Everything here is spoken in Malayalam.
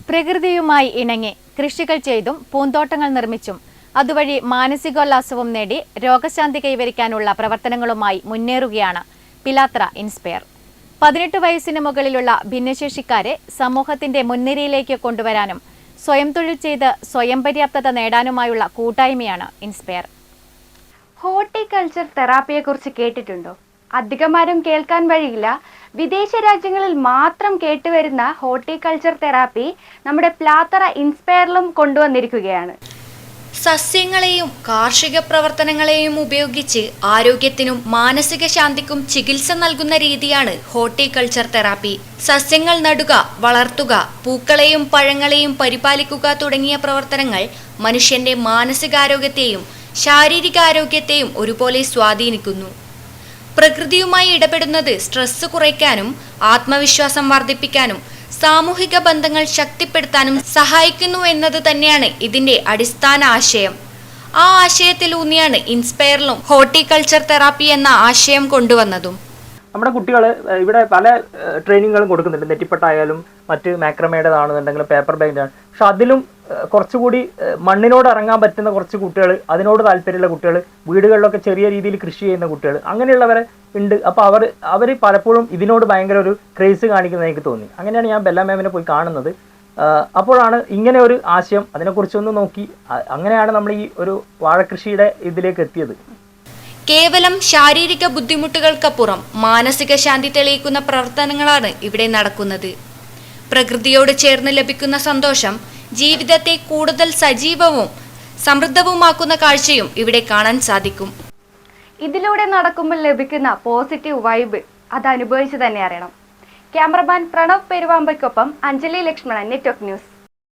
പ്രകൃതിയുമായി ഇണങ്ങി കൃഷികൾ ചെയ്തും പൂന്തോട്ടങ്ങൾ നിർമ്മിച്ചും അതുവഴി മാനസികോല്ലാസവും നേടി രോഗശാന്തി കൈവരിക്കാനുള്ള പ്രവർത്തനങ്ങളുമായി മുന്നേറുകയാണ് പിലാത്ര ഇൻസ്പയർ. 18 വയസ്സിന് മുകളിലുള്ള ഭിന്നശേഷിക്കാരെ സമൂഹത്തിന്റെ മുൻനിരയിലേക്ക് കൊണ്ടുവരാനും സ്വയം തൊഴിൽ ചെയ്ത് സ്വയം പര്യാപ്തത നേടാനുമായുള്ള കൂട്ടായ്മയാണ് ഇൻസ്പയർ. ഹോർട്ടിക്കൾച്ചർ തെറാപ്പിയെക്കുറിച്ച് കേട്ടിട്ടുണ്ടോ? അധികമാരും കേൾക്കാൻ വഴിയില്ല. വിദേശ രാജ്യങ്ങളിൽ മാത്രം കേട്ടുവരുന്ന ഹോർട്ടിക്കൾച്ചർ തെറാപ്പി നമ്മുടെ പിലാത്ര ഇൻസ്പയറിലും കൊണ്ടുവന്നിരിക്കുകയാണ്. സസ്യങ്ങളെയും കാർഷിക പ്രവർത്തനങ്ങളെയും ഉപയോഗിച്ച് ആരോഗ്യത്തിനും മാനസിക ശാന്തിക്കും ചികിത്സ നൽകുന്ന രീതിയാണ് ഹോർട്ടിക്കൾച്ചർ തെറാപ്പി. സസ്യങ്ങൾ നടുക, വളർത്തുക, പൂക്കളെയും പഴങ്ങളെയും പരിപാലിക്കുക തുടങ്ങിയ പ്രവർത്തനങ്ങൾ മനുഷ്യന്റെ മാനസികാരോഗ്യത്തെയും ശാരീരികാരോഗ്യത്തെയും ഒരുപോലെ സ്വാധീനിക്കുന്നു. പ്രകൃതിയുമായി ഇടപെടുന്നത് സ്ട്രെസ് കുറയ്ക്കാനും ആത്മവിശ്വാസം വർദ്ധിപ്പിക്കാനും സാമൂഹിക ബന്ധങ്ങൾ ശക്തിപ്പെടുത്താനും സഹായിക്കുന്നു എന്നത് തന്നെയാണ് ഇതിന്റെ അടിസ്ഥാന ആശയം. ആ ആശയത്തിലൂന്നിയാണ് ഇൻസ്പയറിലും ഹോർട്ടിക്കൾച്ചർ തെറാപ്പി എന്ന ആശയം കൊണ്ടുവന്നതും. നമ്മുടെ കുട്ടികൾ ഇവിടെ പല ട്രെയിനിങ്ങുകളും കൊടുക്കുന്നുണ്ട്. നെറ്റിപ്പട്ടായാലും മറ്റ് മാക്രമേഡതാണെന്നുണ്ടെങ്കിലും പേപ്പർ ബൈൻഡാണ്. പക്ഷെ അതിലും കുറച്ചുകൂടി മണ്ണിനോട് ഇറങ്ങാൻ പറ്റുന്ന കുറച്ച് കുട്ടികൾ, അതിനോട് താല്പര്യമുള്ള കുട്ടികൾ, വീടുകളിലൊക്കെ ചെറിയ രീതിയിൽ കൃഷി ചെയ്യുന്ന കുട്ടികൾ, അങ്ങനെയുള്ളവരെ ഉണ്ട്. അപ്പോൾ അവർ പലപ്പോഴും ഇതിനോട് ഭയങ്കര ഒരു ക്രേസ് കാണിക്കുന്നത് എനിക്ക് തോന്നി. അങ്ങനെയാണ് ഞാൻ ബെല്ല മാമിനെ പോയി കാണുന്നത്. അപ്പോഴാണ് ഇങ്ങനെ ഒരു ആശയം, അതിനെക്കുറിച്ചൊന്ന് നോക്കി, അങ്ങനെയാണ് നമ്മൾ ഈ ഒരു വാഴക്കൃഷിയുടെ ഇതിലേക്ക് എത്തിയത്. കേവലം ശാരീരിക ബുദ്ധിമുട്ടുകൾക്കപ്പുറം മാനസിക ശാന്തി തെളിയിക്കുന്ന പ്രവർത്തനങ്ങളാണ് ഇവിടെ നടക്കുന്നത്. പ്രകൃതിയോട് ചേർന്ന് ലഭിക്കുന്ന സന്തോഷം ജീവിതത്തെ കൂടുതൽ സജീവവും സമൃദ്ധവുമാക്കുന്ന കാഴ്ചയും ഇവിടെ കാണാൻ സാധിക്കും. ഇതിലൂടെ നടക്കുമ്പോൾ ലഭിക്കുന്ന പോസിറ്റീവ് വൈബ് അത് അനുഭവിച്ച് തന്നെ അറിയണം. ക്യാമറമാൻ പ്രണവ് പെരുവാമ്പയ്ക്കൊപ്പം അഞ്ജലി ലക്ഷ്മണൻ, നെറ്റ്വർക്ക് ന്യൂസ്.